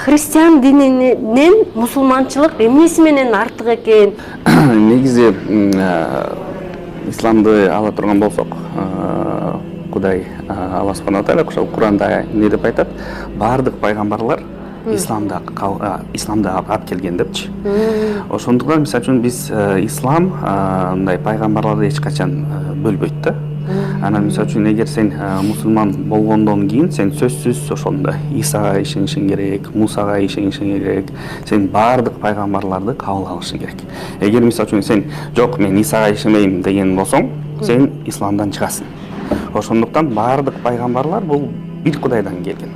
христиан дининен мусулманчылык эмнеси менен артык экен? Негизи исламды ала турган болсок, Кудай Алла субхана тааля ошол Куранда не деп айтат? Бардык пайгамбарлар исламда алып келген депчи. Ошондуктан мисалы үчүн биз ислам мындай пайгамбарларды эч качан бөлбөйт да. Анан мисалы үчүн эгер сен мусулман болгондон кийин сен сөзсүз ошондо Исага ишенишиң керек, Мусага ишенишиң керек, сен бардык пайгамбарларды кабыл алышың керек. Эгер мисалы үчүн сен жок, мен Исага ишенбейм деген болсоң, сен исламдан чыгасың. Ошондуктан бардык пайгамбарлар бул бир Кудайдан келген.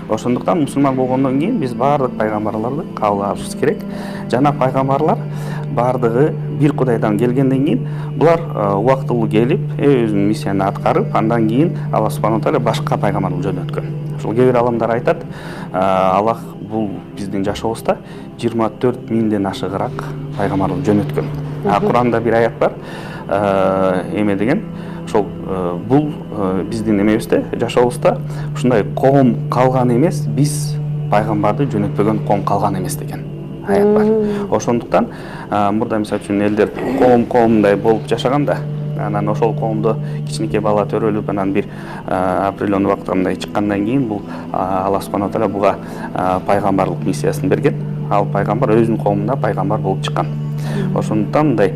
Ошондуктан мусулман болгондон кийин биз бардык пайгамбарларды кабыл алышыбыз керек. Жана пайгамбарлар бардыгы бир Кудайдан келгенден кийин булар убактылуу келип, өзүнүн миссияны аткарып, андан кийин Алла субхана тааля башка пайгамбарды жөнөткөн. Ошол кээ бир аламдар айтат, Аллах бул биздин жашообузда 24 миңден ашыгыраак пайгамбарды жөнөткөн. Куранда бир аят бар, эме деген, ошол бул биздин эмебизде, жашообузда ушундай коом калган эмес, биз пайгамбарды жөнөтпөгөн коом калган эмес деген аят бар. Ошондуктан мурда мисалы үчүн элдер коомдай болуп жашаганда, анан ошол коомдо кичинекей бала төрөлүп, анан бир определенный убакытта мындай чыккандан кийин бул Алла субхана тааля буга пайгамбарлык миссиясын берген. Ал пайгамбар өзүнүн коомунда пайгамбар болуп чыккан. Ошондуктан мындай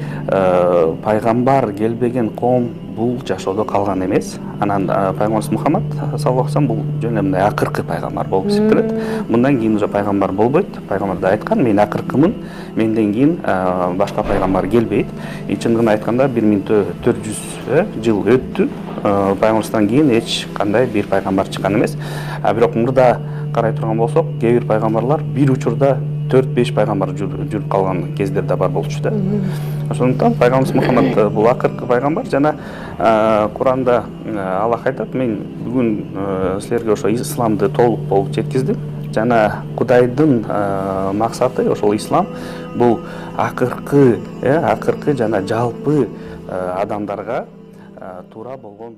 пайгамбар келбеген коом бул жашоодо калган эмес. Анан пайгамбарыбыз Мухаммад саллаллаху алейхи вассалам бул жөн эле мындай акыркы пайгамбар болуп эсептелет. Мындан кийин уже пайгамбар болбойт. Пайгамбар да айткан, мен акыркымын, менден кийин башка пайгамбар келбейт. Чын гана айтканда 1400 жыл өттү. Пайгамбардан кийин эч кандай бир пайгамбар чыккан эмес. Бирок мурда карай турган болсок, кээ бир пайгамбарлар бир учурда 4-5 пайгамбар жүрүп калган кездер да бар болчу да. Ошондуктан пайгамбарыбыз Мухаммад бул акыркы пайгамбар. Жана Куранда Аллах айтат, мен бүгүн силерге ошо исламды толук болуп жеткиздим. Жана Кудайдын максаты ошол ислам бул акыркы жана жалпы адамдарга туура болгон